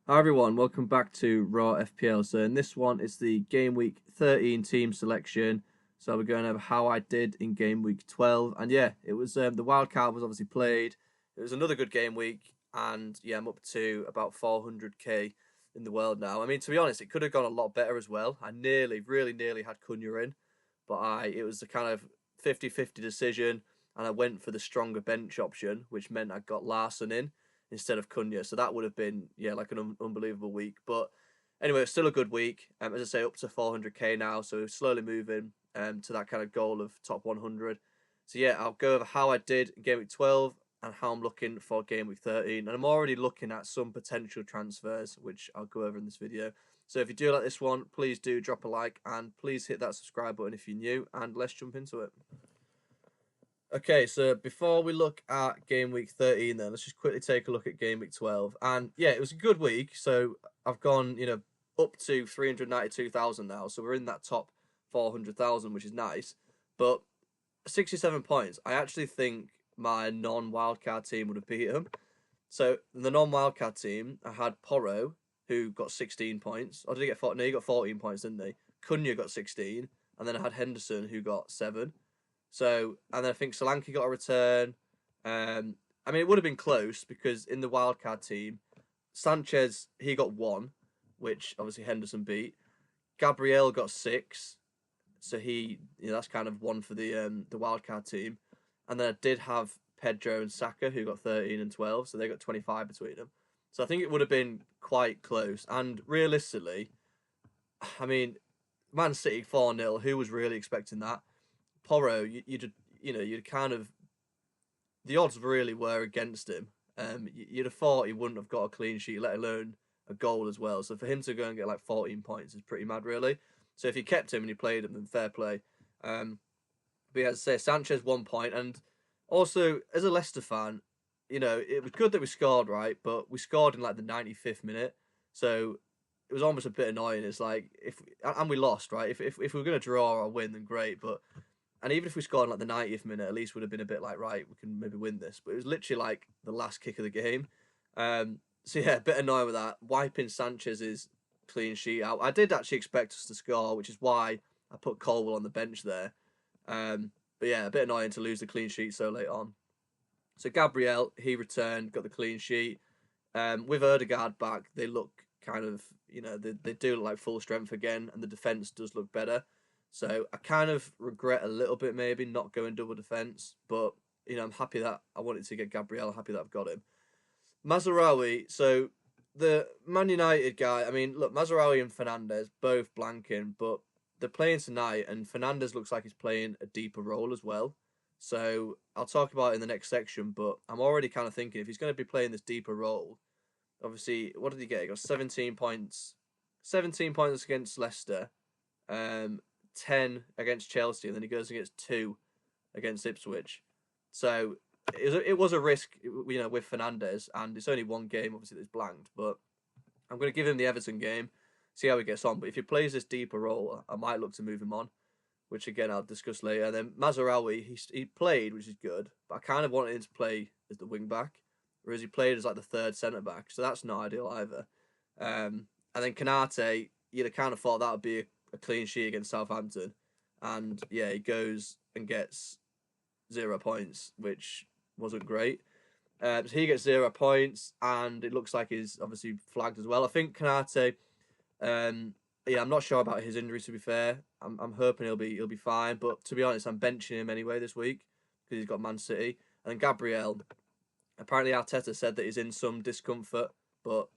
Hi everyone, welcome back to Raw FPL. So in this one, it's the Game Week 13 team selection. So we're going over how I did in Game Week 12. And yeah, it was the wild card was obviously played. It was another good game week. And yeah, I'm up to about 400k in the world now. I mean, to be honest, it could have gone a lot better as well. I really nearly had Cunha in. But it was a kind of 50-50 decision. And I went for the stronger bench option, which meant I got Larson in instead of Cunha. So that would have been, yeah, like an unbelievable week. But anyway, it's still a good week. As I say, up to 400k now. So slowly moving to that kind of goal of top 100. So yeah, I'll go over how I did in Game Week 12 and how I'm looking for Game Week 13. And I'm already looking at some potential transfers, which I'll go over in this video. So if you do like this one, please do drop a like and please hit that subscribe button if you're new. And let's jump into it. Okay, so before we look at Game Week 13 then, let's just quickly take a look at Game Week 12. And yeah, it was a good week. So I've gone, up to 392,000 now. So we're in that top 400,000, which is nice. But 67 points, I actually think my non-wildcard team would have beat him. So the non-wildcard team, I had Porro, who got 16 points. Or did he get 14? No, he got 14 points, didn't he? Cunha got 16. And then I had Henderson, who got 7. So, and then I think Solanke got a return. I mean, it would have been close because in the wildcard team, Sanchez, he got 1, which obviously Henderson beat. Gabriel got 6, so that's kind of 1 for the wildcard team. And then I did have Pedro and Saka, who got 13 and 12, so they got 25 between them. So I think it would have been quite close. And realistically, I mean, Man City 4-0, who was really expecting that? Porro, you'd kind of, the odds really were against him. You'd have thought he wouldn't have got a clean sheet, let alone a goal as well. So for him to go and get like 14 points is pretty mad, really. So if you kept him and you played him, then fair play. But yeah, as I say, Sanchez 1 point, and also as a Leicester fan, it was good that we scored, right? But we scored in like the 95th minute, so it was almost a bit annoying. It's like and we lost, right? If we were gonna draw or win, then great, but. And even if we scored in like the 90th minute, at least would have been a bit like, right, we can maybe win this. But it was literally like the last kick of the game. So yeah, a bit annoyed with that. Wiping Sanchez's clean sheet out. I did actually expect us to score, which is why I put Colwell on the bench there. But yeah, a bit annoying to lose the clean sheet so late on. So Gabriel, he returned, got the clean sheet. With Odegaard back, they look kind of, they do look like full strength again, and the defence does look better. So I kind of regret a little bit maybe not going double defence, but I'm happy that I wanted to get Gabriel. Happy that I've got him. Mazraoui. So the Man United guy. I mean, look, Mazraoui and Fernandes both blanking, but they're playing tonight, and Fernandes looks like he's playing a deeper role as well. So I'll talk about it in the next section, but I'm already kind of thinking if he's going to be playing this deeper role, obviously, what did he get? He got 17 points. 17 points against Leicester. 10 against Chelsea, and then he goes and gets 2 against Ipswich. So it was a risk, with Fernandes, and it's only one game, obviously, that's blanked. But I'm going to give him the Everton game, see how he gets on. But if he plays this deeper role, I might look to move him on, which again I'll discuss later. And then Mazraoui, he played, which is good, but I kind of wanted him to play as the wing back, whereas he played as like the third centre back, so that's not ideal either. And then Kanate, you'd have kind of thought that would be a clean sheet against Southampton, and yeah, he goes and gets 0 points, which wasn't great. So he gets 0 points, and it looks like he's obviously flagged as well. I think Kanate, I'm not sure about his injury. To be fair, I'm hoping he'll be fine. But to be honest, I'm benching him anyway this week because he's got Man City. And then Gabriel, apparently Arteta said that he's in some discomfort, but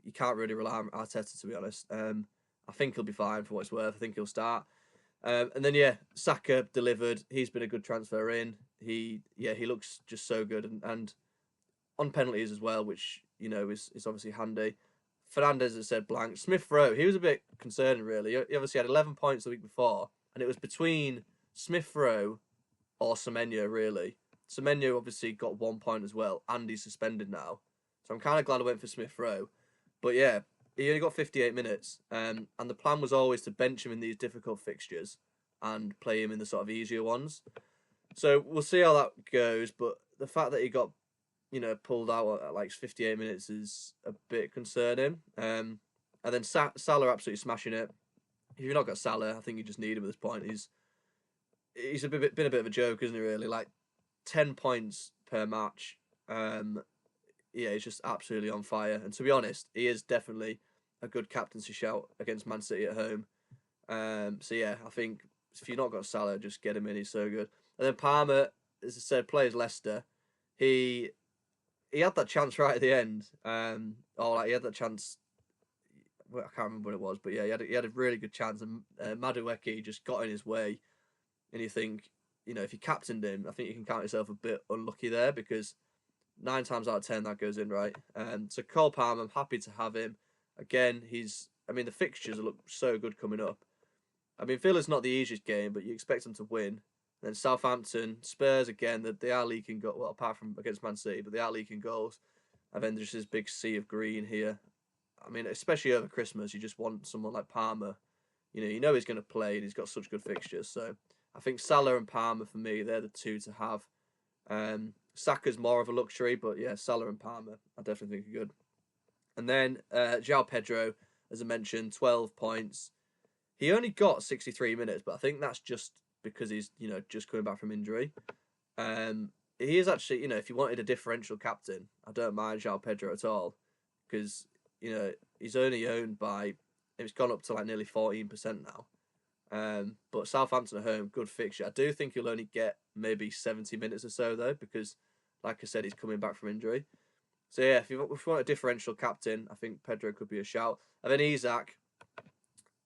you can't really rely on Arteta, to be honest. I think he'll be fine for what it's worth. I think he'll start. And then yeah, Saka delivered. He's been a good transfer in. He looks just so good, and on penalties as well, which is obviously handy. Fernandes has said blank. Smith Rowe, he was a bit concerning really. He obviously had 11 points the week before, and it was between Smith Rowe or Semenyo really. Semenyo obviously got 1 point as well, and he's suspended now. So I'm kind of glad I went for Smith Rowe. But yeah, he only got 58 minutes, and the plan was always to bench him in these difficult fixtures and play him in the sort of easier ones. So we'll see how that goes, but the fact that he got pulled out at like 58 minutes is a bit concerning. And then Salah absolutely smashing it. If you've not got Salah, I think you just need him at this point. He's been a bit of a joke, isn't he? Really, like 10 points per match. Yeah, he's just absolutely on fire. And to be honest, he is definitely a good captaincy shout against Man City at home. So yeah, I think if you've not got Salah, just get him in. He's so good. And then Palmer, as I said, plays Leicester. He had that chance right at the end. He had that chance. Well, I can't remember what it was, but yeah, he had a really good chance, and Madueke just got in his way. And you think, if you captained him, I think you can count yourself a bit unlucky there, because 9 times out of 10 that goes in right. So Cole Palmer, I'm happy to have him. Again, the fixtures look so good coming up. I mean, Villa's not the easiest game, but you expect them to win. Then Southampton, Spurs again, they are leaking goals. Well, apart from against Man City, but they are leaking goals. And then there's this big sea of green here. I mean, especially over Christmas, you just want someone like Palmer. You know he's going to play, and he's got such good fixtures. So I think Salah and Palmer, for me, they're the two to have. Saka's more of a luxury, but yeah, Salah and Palmer, I definitely think are good. And then João Pedro, as I mentioned, 12 points. He only got 63 minutes, but I think that's just because he's, just coming back from injury. He is actually, if you wanted a differential captain, I don't mind João Pedro at all, because, he's only owned by, it's gone up to like nearly 14% now. But Southampton at home, good fixture. I do think he'll only get maybe 70 minutes or so, though, because, like I said, he's coming back from injury. So, yeah, if you want a differential captain, I think Pedro could be a shout. And then Isak,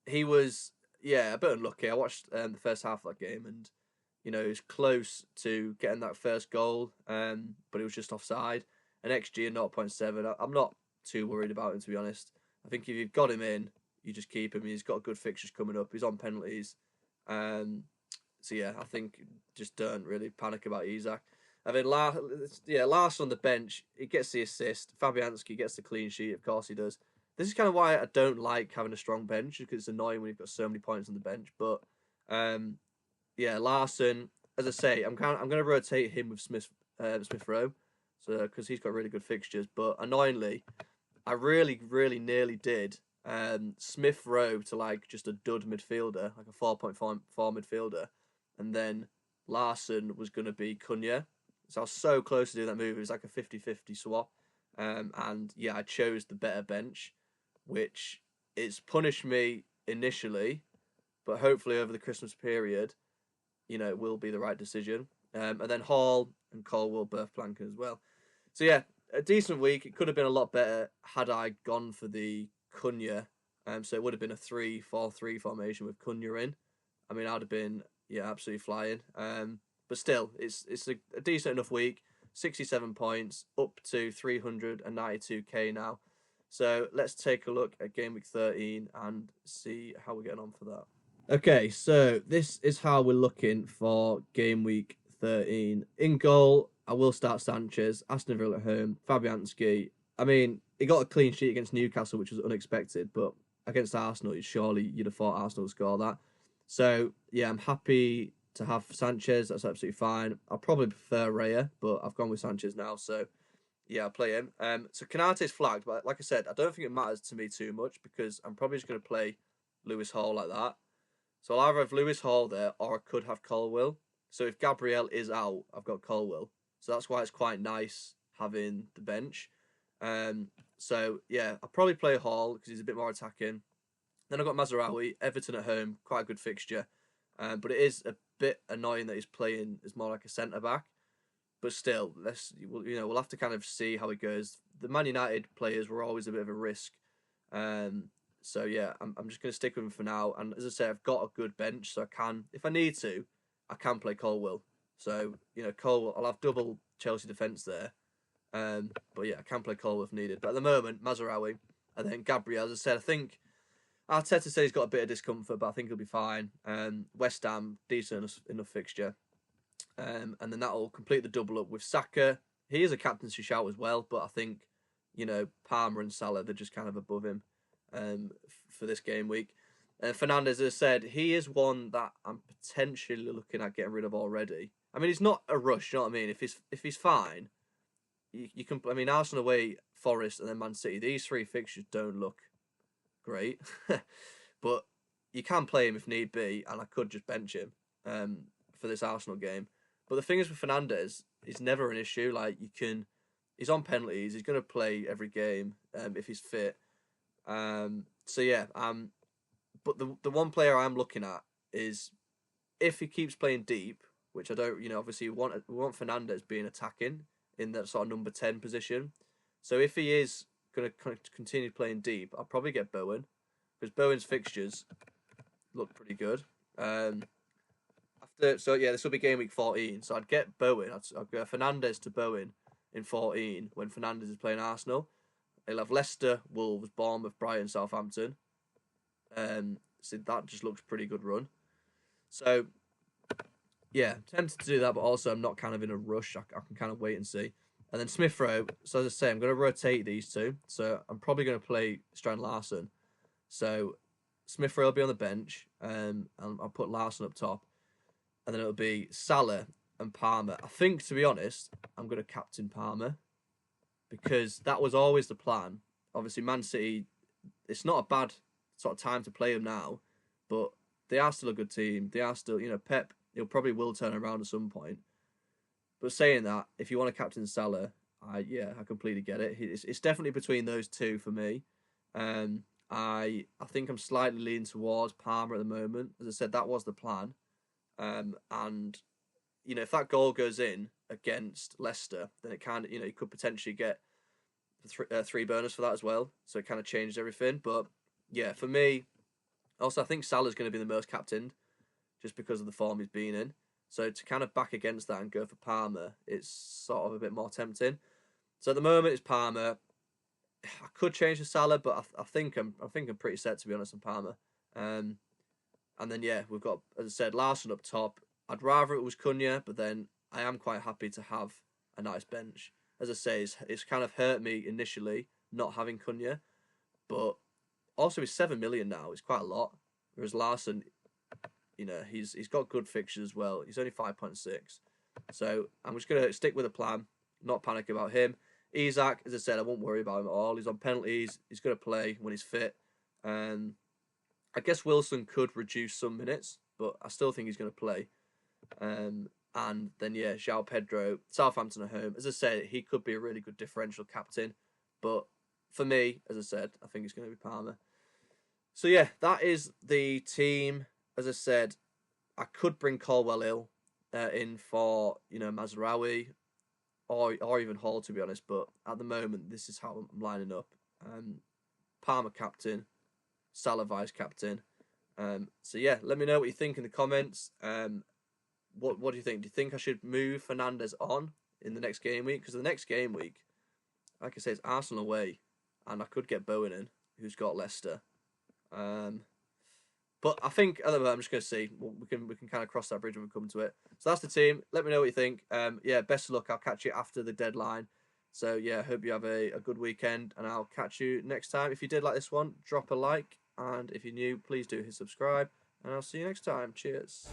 he was, a bit unlucky. I watched the first half of that game, and, he was close to getting that first goal, but he was just offside. An XG of 0.7. I'm not too worried about him, to be honest. I think if you've got him in, you just keep him. He's got good fixtures coming up. He's on penalties. So, yeah, I think just don't really panic about Isak. And then last on the bench, he gets the assist. Fabianski gets the clean sheet. Of course he does. This is kind of why I don't like having a strong bench, because it's annoying when you've got so many points on the bench. But Larsson, as I say, I'm going to rotate him with Smith Rowe, so because he's got really good fixtures. But annoyingly, I really, really nearly did Smith Rowe to like just a dud midfielder, like a 4.4 midfielder, and then Larsson was going to be Cunha. So I was so close to doing that move. It was like a 50-50 swap. And yeah, I chose the better bench, which it's punished me initially, but hopefully over the Christmas period, it will be the right decision. And then Hall and Colwell both blanking as well. So yeah, a decent week. It could have been a lot better had I gone for the Cunha. So it would have been a 3-4-3 formation with Cunha in. I mean, I'd have been absolutely flying. But still, it's a decent enough week. 67 points, up to 392k now. So let's take a look at Game Week 13 and see how we're getting on for that. Okay, so this is how we're looking for Game Week 13. In goal, I will start Sanchez, Aston Villa at home, Fabianski. I mean, he got a clean sheet against Newcastle, which was unexpected, but against Arsenal, surely you'd have thought Arsenal would score that. So, yeah, I'm happy to have Sanchez. That's absolutely fine. I'll probably prefer Raya, but I've gone with Sanchez now, so yeah, I'll play him. So Konate's flagged, but like I said, I don't think it matters to me too much, because I'm probably just going to play Lewis Hall like that. So I'll either have Lewis Hall there, or I could have Colwell. So if Gabriel is out, I've got Colwell. So that's why it's quite nice having the bench. So yeah, I'll probably play Hall because he's a bit more attacking. Then I've got Mazraoui, Everton at home, quite a good fixture. But it is a bit annoying that he's playing as more like a centre-back. But still, we'll have to kind of see how it goes. The Man United players were always a bit of a risk. So yeah, I'm just going to stick with him for now. And as I say, I've got a good bench, so I can, if I need to, I can play Colwell. So, Colwell, I'll have double Chelsea defence there. But yeah, I can play Colwell if needed. But at the moment, Mazraoui, and then Gabriel, as I said, I think Arteta said he's got a bit of discomfort, but I think he'll be fine. West Ham, decent enough fixture. And then that'll complete the double up with Saka. He is a captaincy shout as well, but I think, Palmer and Salah, they're just kind of above him for this game week. Fernandes, as I said, he is one that I'm potentially looking at getting rid of already. I mean, he's not a rush, you know what I mean? If he's fine, you can. I mean, Arsenal away, Forest, and then Man City. These three fixtures don't look great, but you can play him if need be, and I could just bench him for this Arsenal game. But the thing is with Fernandes, it's never an issue. Like he's on penalties. He's going to play every game if he's fit. So yeah. But the one player I'm looking at is if he keeps playing deep, which I don't. Obviously we want Fernandes being attacking in that sort of number 10 position. So if he is going to continue playing deep, I'll probably get Bowen because Bowen's fixtures look pretty good. This will be game week 14. So I'd get Bowen. I'd go Fernandes to Bowen in 14 when Fernandes is playing Arsenal. He'll have Leicester, Wolves, Bournemouth, Brighton, Southampton. So that just looks pretty good run. So yeah, tempted to do that, but also I'm not kind of in a rush. I can kind of wait and see. And then Smith Rowe. So as I say, I'm going to rotate these two. So I'm probably going to play Strand Larson. So Smith Rowe will be on the bench, and I'll put Larson up top. And then it'll be Salah and Palmer. I think, to be honest, I'm going to captain Palmer because that was always the plan. Obviously, Man City, it's not a bad sort of time to play them now, but they are still a good team. They are still, Pep, he'll probably will turn around at some point. But saying that, if you want to captain Salah, I completely get it. It's definitely between those two for me. I think I'm slightly leaning towards Palmer at the moment. As I said, that was the plan. And if that goal goes in against Leicester, then it kind of, you could potentially get three burners for that as well. So it kind of changed everything. But yeah, for me, also I think Salah's going to be the most captained just because of the form he's been in. So to kind of back against that and go for Palmer, it's sort of a bit more tempting. So at the moment it's Palmer. I could change to Salah, but I think I'm pretty set, to be honest, on Palmer. And then we've got, as I said, Larson up top. I'd rather it was Cunha, but then I am quite happy to have a nice bench. As I say, it's kind of hurt me initially not having Cunha, but also he's 7 million now. It's quite a lot. Whereas Larson, he's got good fixtures as well. He's only 5.6. So I'm just gonna stick with a plan, not panic about him. Isak, as I said, I won't worry about him at all. He's on penalties. He's going to play when he's fit. I guess Wilson could reduce some minutes, but I still think he's going to play. And then, João Pedro, Southampton at home. As I said, he could be a really good differential captain. But for me, as I said, I think it's going to be Palmer. So, yeah, that is the team. As I said, I could bring Colwell in for, Mazraoui or even Hall, to be honest. But at the moment, this is how I'm lining up. Palmer captain, Salah vice captain. So yeah, let me know what you think in the comments. What do you think? Do you think I should move Fernandes on in the next game week? Because the next game week, like I say, it's Arsenal away, and I could get Bowen in, who's got Leicester. But I think at the moment I'm just going to see. We can kind of cross that bridge when we come to it. So that's the team. Let me know what you think. Best of luck. I'll catch you after the deadline. So yeah, hope you have a good weekend, and I'll catch you next time. If you did like this one, drop a like, and if you're new, please do hit subscribe, and I'll see you next time. Cheers.